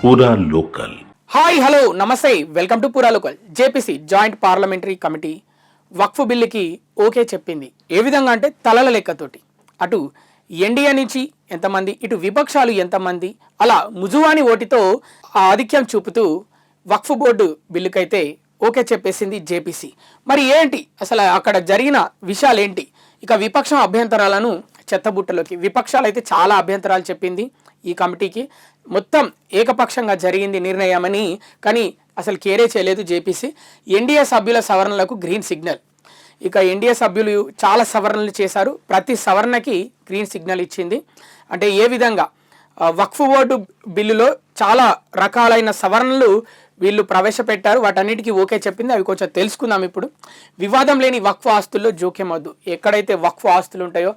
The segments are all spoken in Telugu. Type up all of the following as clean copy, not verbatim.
పూరా లోకల్. హాయ్ హలో నమస్తే, welcome to Pura local. JPC joint parliamentary committee Waqf బిల్లుకి ఓకే చెప్పింది. ఏ విధంగా అంటే తలల లెక్కతోటి. అటు ఎన్డీఏ నుంచి ఎంతమంది, ఇటు విపక్షాలు ఎంతమంది, అలా ముజువాని ఓటితో ఆధిక్యం చూపుతూ వక్ఫ్ బోర్డు బిల్లుకైతే ఓకే చెప్పేసింది జేపీసీ. మరి ఏంటి అసలు అక్కడ జరిగిన విషయాలు ఏంటి? ఇక విపక్షం అభ్యంతరాలను చెత్తబుట్టలోకి. విపక్షాలు అయితే చాలా అభ్యంతరాలు చెప్పింది ఈ కమిటీకి. మొత్తం ఏకపక్షంగా జరిగింది నిర్ణయమని, కానీ అసలు కేరే చేయలేదు జేపీసీ. ఎన్డీఏ సభ్యుల సవరణలకు గ్రీన్ సిగ్నల్. ఇక ఎన్డీఏ సభ్యులు చాలా సవరణలు చేశారు. ప్రతి సవరణకి గ్రీన్ సిగ్నల్ ఇచ్చింది. అంటే ఏ విధంగా వక్ఫ్ బోర్డు బిల్లులో చాలా రకాలైన సవరణలు వీళ్ళు ప్రవేశపెట్టారు. వాటన్నిటికీ ఓకే చెప్పింది. అవి కొంచెం తెలుసుకుందాం ఇప్పుడు. వివాదం లేని వక్ఫ్ ఆస్తుల్లో జోక్యం వద్దు. ఎక్కడైతే వక్ఫ్ ఆస్తులు ఉంటాయో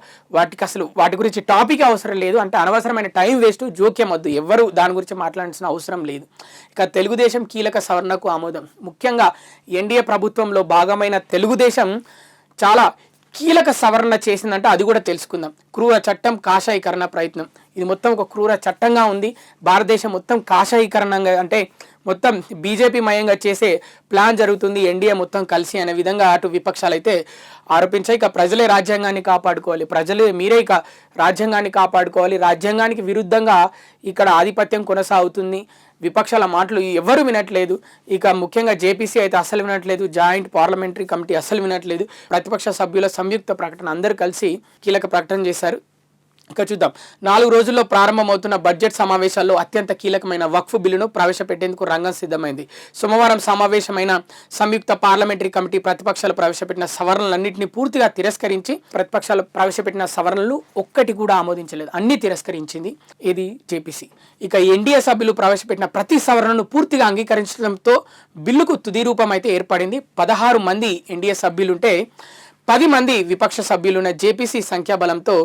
వాటి గురించి టాపిక్ అవసరం లేదు. అంటే అనవసరమైన టైం వేస్ట్, జోక్యం వద్దు. ఎవరు దాని గురించి మాట్లాడాల్సిన అవసరం లేదు. ఇక తెలుగుదేశం కీలక సవరణకు ఆమోదం. ముఖ్యంగా ఎన్డీఏ ప్రభుత్వంలో భాగమైన తెలుగుదేశం చాలా కీలక సవరణ చేసిందంటే అది కూడా తెలుసుకుందాం. క్రూర చట్టం కాషాయీకరణ ప్రయత్నం. ఇది మొత్తం ఒక క్రూర చట్టంగా ఉంది. భారతదేశం మొత్తం కాషాయీకరణంగా, అంటే మొత్తం బీజేపీ మయంగా చేసే ప్లాన్ జరుగుతుంది ఎన్డీఏ మొత్తం కలిసి అనే విధంగా అటు విపక్షాలు అయితే ఆరోపించాయి. ఇక ప్రజలే రాజ్యాంగాన్ని కాపాడుకోవాలి, మీరే ఇక రాజ్యాంగాన్ని కాపాడుకోవాలి, రాజ్యాంగానికి విరుద్ధంగా ఇక్కడ ఆధిపత్యం కొనసాగుతుంది. విపక్షాల మాటలు ఎవరు వినట్లేదు. ఇక ముఖ్యంగా జేపీసీ అయితే అస్సలు వినట్లేదు, జాయింట్ పార్లమెంటరీ కమిటీ అస్సలు వినట్లేదు. ప్రతిపక్ష సభ్యుల సంయుక్త ప్రకటన, అందరూ కలిసి కీలక ప్రకటన చేశారు. ఇక చూద్దాం. 4 రోజుల్లో ప్రారంభమవుతున్న బడ్జెట్ సమావేశాల్లో అత్యంత కీలకమైన వక్ఫ్ బిల్లును ప్రవేశపెట్టేందుకు రంగం సిద్ధమైంది. సోమవారం సమావేశమైన సంయుక్త పార్లమెంటరీ కమిటీ ప్రతిపక్షాలు ప్రవేశపెట్టిన సవరణలన్నింటినీ పూర్తిగా తిరస్కరించి, ప్రతిపక్షాలు ప్రవేశపెట్టిన సవరణలు ఒక్కటి కూడా ఆమోదించలేదు, అన్ని తిరస్కరించింది ఇది జేపీసీ. ఇక ఎన్డీఏ సభ్యులు ప్రవేశపెట్టిన ప్రతి సవరణను పూర్తిగా అంగీకరించడంతో బిల్లుకు తుది రూపం అయితే ఏర్పడింది. 16 మంది ఎన్డీఏ సభ్యులుంటే 10 మంది విపక్ష సభ్యులున్న జేపీసీ సంఖ్యాబలంతో,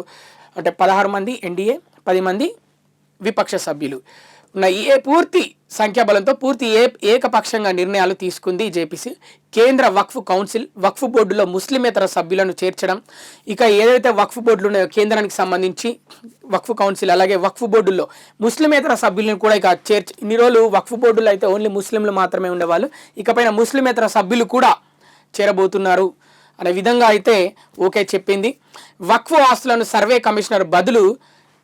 అంటే 16 మంది ఎన్డీఏ, 10 మంది విపక్ష సభ్యులు ఉన్న పూర్తి సంఖ్యాబలంతో ఏకపక్షంగా నిర్ణయాలు తీసుకుంది జేపీసీ. కేంద్ర వక్ఫ్ కౌన్సిల్ వక్ఫ్ బోర్డులో ముస్లిమేతర సభ్యులను చేర్చడం. ఇక ఏదైతే వక్ఫ్ బోర్డులు ఉన్నాయో కేంద్రానికి సంబంధించి వక్ఫ్ కౌన్సిల్, అలాగే వక్ఫ్ బోర్డుల్లో ముస్లిమేతర సభ్యులను కూడా ఇక చేర్చి, ఇన్ని రోజులు వక్ఫ్ బోర్డులో అయితే ఓన్లీ ముస్లింలు మాత్రమే ఉండేవాళ్ళు, ఇకపైన ముస్లిమేతర సభ్యులు కూడా చేరబోతున్నారు అనే విధంగా అయితే ఓకే చెప్పింది. వక్ఫ్ ఆస్తులను సర్వే కమిషనర్ బదులు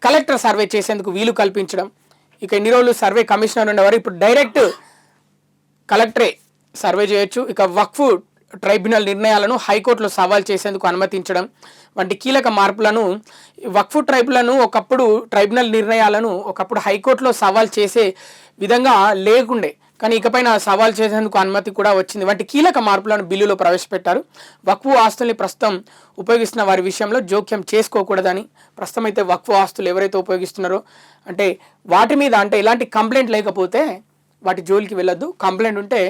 కలెక్టర్ సర్వే చేసేందుకు వీలు కల్పించడం. ఇక ఇన్ని రోజులు సర్వే కమిషనర్ ఉండేవారు, ఇప్పుడు డైరెక్ట్ కలెక్టరే సర్వే చేయొచ్చు. ఇక వక్ఫ్ ట్రైబ్యునల్ నిర్ణయాలను హైకోర్టులో సవాల్ చేసేందుకు అనుమతించడం వంటి కీలక మార్పులను, వక్ఫ్ ట్రైబ్యునల్ నిర్ణయాలను ఒకప్పుడు హైకోర్టులో సవాల్ చేసే విధంగా లేకుండే, కానీ ఇకపైన సవాల్ చేసేందుకు అనుమతి కూడా వచ్చింది. వంటి కీలక మార్పులను బిల్లులో ప్రవేశపెట్టారు. వక్ఫ్ ఆస్తుల్ని ప్రస్తుతం ఉపయోగిస్తున్న వారి విషయంలో జోక్యం చేసుకోకూడదని, ప్రస్తుతం అయితే వక్ఫ్ ఆస్తులు ఎవరైతే ఉపయోగిస్తున్నారో అంటే వాటి మీద అంటే ఎలాంటి కంప్లైంట్ లేకపోతే వాటి జోలికి వెళ్ళొద్దు, కంప్లైంట్ ఉంటే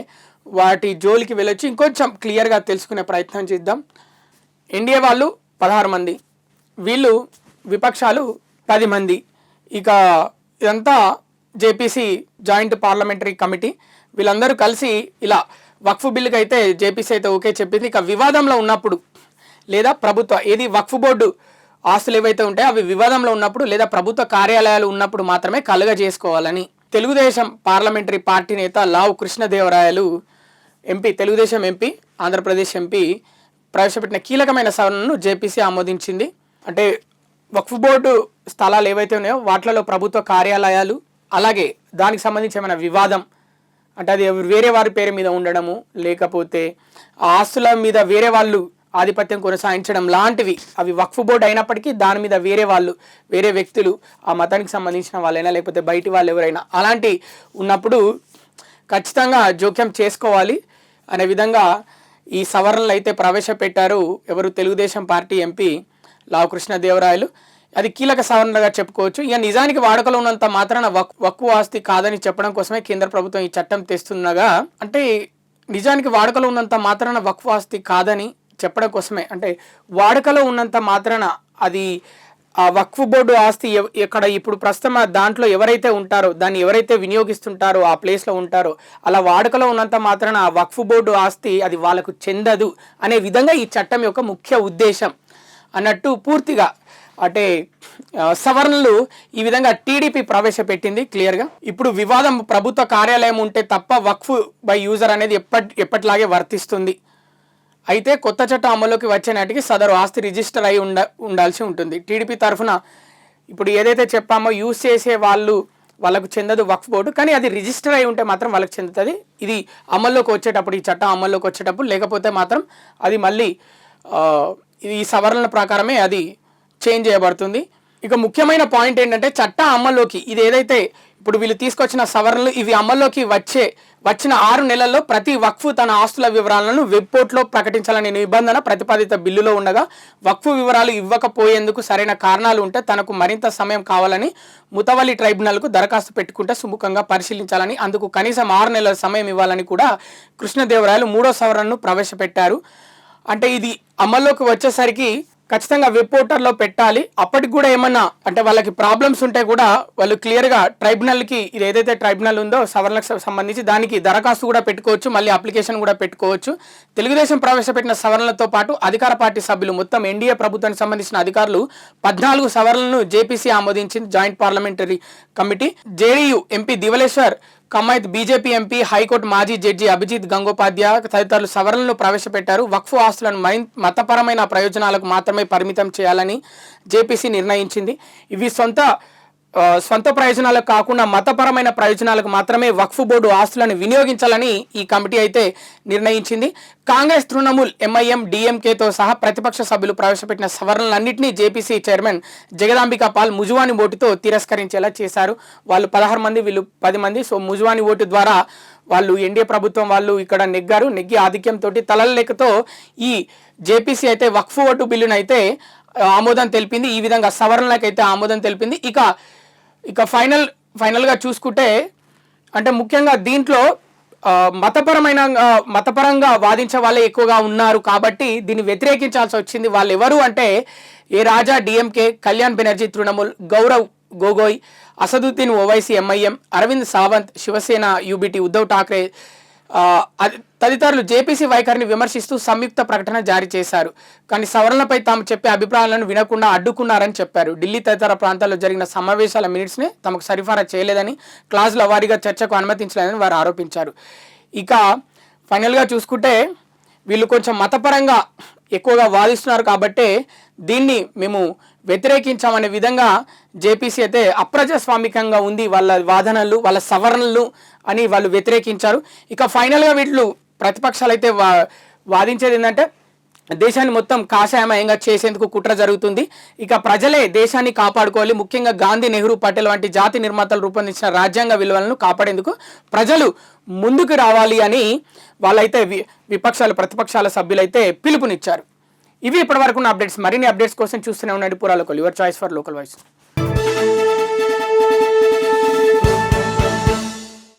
వాటి జోలికి వెళ్ళొచ్చు. ఇంకొంచెం క్లియర్గా తెలుసుకునే ప్రయత్నం చేద్దాం. ఎన్డీఏ వాళ్ళు 16 మంది, వీళ్ళు విపక్షాలు 10 మంది. ఇక ఇదంతా జేపీసీ జాయింట్ పార్లమెంటరీ కమిటీ, వీళ్ళందరూ కలిసి ఇలా వక్ఫ్ బిల్లుకి అయితే జేపీసీ అయితే ఓకే చెప్పింది. ఇక వివాదంలో ఉన్నప్పుడు లేదా వక్ఫ్ బోర్డు ఆస్తులు ఏవైతే ఉంటాయో అవి వివాదంలో ఉన్నప్పుడు లేదా ప్రభుత్వ కార్యాలయాలు ఉన్నప్పుడు మాత్రమే కలుగజేసుకోవాలని తెలుగుదేశం పార్లమెంటరీ పార్టీ నేత లావు కృష్ణదేవరాయలు తెలుగుదేశం ఎంపీ, ఆంధ్రప్రదేశ్ ఎంపీ ప్రవేశపెట్టిన కీలకమైన సవరణను జేపీసీ ఆమోదించింది. అంటే వక్ఫ్ బోర్డు స్థలాలు ఏవైతే ఉన్నాయో వాటిలో ప్రభుత్వ కార్యాలయాలు, అలాగే దానికి సంబంధించి ఏమైనా వివాదం అంటే అది వేరే వారి పేరు మీద ఉండడము, లేకపోతే ఆ ఆస్తుల మీద వేరే వాళ్ళు ఆధిపత్యం కొనసాగించడం లాంటివి, అవి వక్ఫ్ బోర్డు అయినప్పటికీ దాని మీద వేరే వ్యక్తులు, ఆ మతానికి సంబంధించిన వాళ్ళైనా లేకపోతే బయటి వాళ్ళు ఎవరైనా అలాంటి ఉన్నప్పుడు ఖచ్చితంగా జోక్యం చేసుకోవాలి అనే విధంగా ఈ సవరణలు అయితే ప్రవేశపెట్టారు. ఎవరు? తెలుగుదేశం పార్టీ ఎంపీ లావు కృష్ణదేవరాయలు. అది కీలక సవరణగా చెప్పుకోవచ్చు. ఇక నిజానికి వాడుకలో ఉన్నంత మాత్రాన వక్ఫ్ ఆస్తి కాదని చెప్పడం కోసమే కేంద్ర ప్రభుత్వం ఈ చట్టం తెస్తుండగా, అంటే నిజానికి వాడుకలో ఉన్నంత మాత్రాన వక్ఫ్ ఆస్తి కాదని చెప్పడం కోసమే, అంటే వాడుకలో ఉన్నంత మాత్రాన అది ఆ వక్ఫ్ బోర్డు ఆస్తి ఇక్కడ ఇప్పుడు ప్రస్తుతం దాంట్లో ఎవరైతే ఉంటారో, దాన్ని ఎవరైతే వినియోగిస్తుంటారో, ఆ ప్లేస్లో ఉంటారో, అలా వాడుకలో ఉన్నంత మాత్రాన ఆ వక్ఫ్ బోర్డు ఆస్తి అది వాళ్ళకు చెందదు అనే విధంగా ఈ చట్టం యొక్క ముఖ్య ఉద్దేశం అన్నట్టు పూర్తిగా అంటే సవరణలు ఈ విధంగా టీడీపీ ప్రవేశపెట్టింది క్లియర్గా. ఇప్పుడు వివాదం ప్రభుత్వ కార్యాలయం ఉంటే తప్ప వక్ఫ్ బై యూజర్ అనేది ఎప్పటిలాగే వర్తిస్తుంది. అయితే కొత్త చట్టం అమల్లోకి వచ్చే నాటికి సదరు ఆస్తి రిజిస్టర్ అయి ఉండాల్సి ఉంటుంది. టీడీపీ తరఫున ఇప్పుడు ఏదైతే చెప్పామో యూజ్ చేసే వాళ్ళకు చెందదు వక్ఫ్ బోర్డు, కానీ అది రిజిస్టర్ అయి ఉంటే మాత్రం వాళ్ళకి చెందుతుంది. ఇది అమల్లోకి వచ్చేటప్పుడు, ఈ చట్టం అమల్లోకి వచ్చేటప్పుడు, లేకపోతే మాత్రం అది మళ్ళీ ఈ సవరణల ప్రకారమే అది చేంజ్ చేయబడుతుంది. ఇక ముఖ్యమైన పాయింట్ ఏంటంటే చట్టం అమల్లోకి ఇది ఏదైతే ఇప్పుడు వీళ్ళు తీసుకొచ్చిన సవరణలు ఇవి అమల్లోకి వచ్చిన 6 నెలల్లో ప్రతి వక్ఫ్ తన ఆస్తుల వివరాలను వెబ్ పోర్టల్లో ప్రకటించాలనే నిబంధన ప్రతిపాదిత బిల్లులో ఉండగా వక్ఫ్ వివరాలు ఇవ్వకపోయేందుకు సరైన కారణాలు ఉంటే తనకు మరింత సమయం కావాలని ముతవల్లి ట్రైబ్యునల్కు దరఖాస్తు పెట్టుకుంటే సుముఖంగా పరిశీలించాలని, అందుకు కనీసం 6 నెలల సమయం ఇవ్వాలని కూడా కృష్ణదేవరాయలు 3వ సవరణను ప్రవేశపెట్టారు. అంటే ఇది అమల్లోకి వచ్చేసరికి ఖచ్చితంగా వెబ్ పోర్టల్లో పెట్టాలి. అప్పటికి కూడా ఏమన్నా అంటే వాళ్ళకి ప్రాబ్లమ్స్ ఉంటే కూడా వాళ్ళు క్లియర్గా ట్రైబ్యునల్కి, ఇది ఏదైతే ట్రైబ్యునల్ ఉందో సవరణకు సంబంధించి దానికి దరఖాస్తు కూడా పెట్టుకోవచ్చు, మళ్ళీ అప్లికేషన్ కూడా పెట్టుకోవచ్చు. తెలుగుదేశం ప్రవేశపెట్టిన సవరణలతో పాటు అధికార పార్టీ సభ్యులు మొత్తం ఎన్డీఏ ప్రభుత్వానికి సంబంధించిన అధికారులు 14 సవరణలను జేపీసీ ఆమోదించింది. Joint parliamentary committee. JDU MP Divaleshwar Kamait, BJP MP, high court మాజీ జడ్జి అభిజిత్ గంగోపాధ్యాయ తదితరులు సవరణలు ప్రవేశపెట్టారు. వక్ఫ్ ఆస్తులను మతపరమైన ప్రయోజనాలకు మాత్రమే పరిమితం చేయాలని జేపీసీ నిర్ణయించింది. ఇవి సొంత ప్రయోజనాలకు కాకుండా మతపరమైన ప్రయోజనాలకు మాత్రమే వక్ఫ్ బోర్డు ఆస్తులను వినియోగించాలని ఈ కమిటీ అయితే నిర్ణయించింది. కాంగ్రెస్, తృణమూల్, ఎంఐఎం, డిఎంకేతో సహా ప్రతిపక్ష సభ్యులు ప్రవేశపెట్టిన సవరణలన్నింటినీ జేపీసీ చైర్మన్ జగదాంబికా పాల్ ముజువాని ఓటుతో తిరస్కరించేలా చేశారు. వాళ్ళు 16 మంది, వీళ్ళు 10 మంది. సో ముజువాని ఓటు ద్వారా వాళ్ళు ఎన్డీఏ ప్రభుత్వం వాళ్ళు ఇక్కడ నెగ్గి ఆధిక్యంతో తలల లెక్కతో ఈ జేపీసీ అయితే వక్ఫ్ ఓటు బిల్లును అయితే ఆమోదం తెలిపింది. ఈ విధంగా సవరణలకైతే ఆమోదం తెలిపింది. ఇక ఫైనల్గా చూసుకుంటే అంటే ముఖ్యంగా దీంట్లో మతపరంగా వాదించే వాళ్ళే ఎక్కువగా ఉన్నారు కాబట్టి దీన్ని వ్యతిరేకించాల్సి వచ్చింది. వాళ్ళు ఎవరు అంటే A Raja DMK, Kalyan Banerjee Trinamool, Gaurav Gogoi, Asaduddin Owaisi MIM, Arvind Sawant Shiv Sena UBT, Uddhav Thackeray తదితరులు జేపీసీ వైఖరిని విమర్శిస్తూ సంయుక్త ప్రకటన జారీ చేశారు. కానీ సవరణలపై తాము చెప్పే అభిప్రాయాలను వినకుండా అడ్డుకున్నారని చెప్పారు. ఢిల్లీ తదితర ప్రాంతాల్లో జరిగిన సమావేశాల మినిట్స్ని తమకు సరఫరా చేయలేదని, క్లాజుల వారీగా చర్చకు అనుమతించలేదని వారు ఆరోపించారు. ఇక ఫైనల్గా చూసుకుంటే వీళ్ళు కొంచెం మతపరంగా ఎక్కువగా వాదిస్తున్నారు కాబట్టి దీన్ని మేము వ్యతిరేకించామనే విధంగా జేపీసీ అయితే అప్రజాస్వామికంగా ఉంది వాళ్ళ వాదనలు, వాళ్ళ సవరణలు అని వాళ్ళు వ్యతిరేకించారు. ఇక ఫైనల్గా వీళ్ళు ప్రతిపక్షాలు అయితే వాదించేది ఏంటంటే దేశాన్ని మొత్తం కాషాయమయంగా చేసేందుకు కుట్ర జరుగుతుంది. ఇక ప్రజలే దేశాన్ని కాపాడుకోవాలి. ముఖ్యంగా గాంధీ, నెహ్రూ, పటేల్ వంటి జాతి నిర్మాతలు రూపొందించిన రాజ్యాంగ విలువలను కాపాడేందుకు ప్రజలు ముందుకు రావాలి అని వాళ్ళైతే ప్రతిపక్షాల సభ్యులైతే పిలుపునిచ్చారు. ఇవి ఇప్పటివరకు ఉన్న అప్డేట్స్. మరిన్ని అప్డేట్స్ కోసం చూస్తూనే ఉండండి Pura local, your choice for local voice.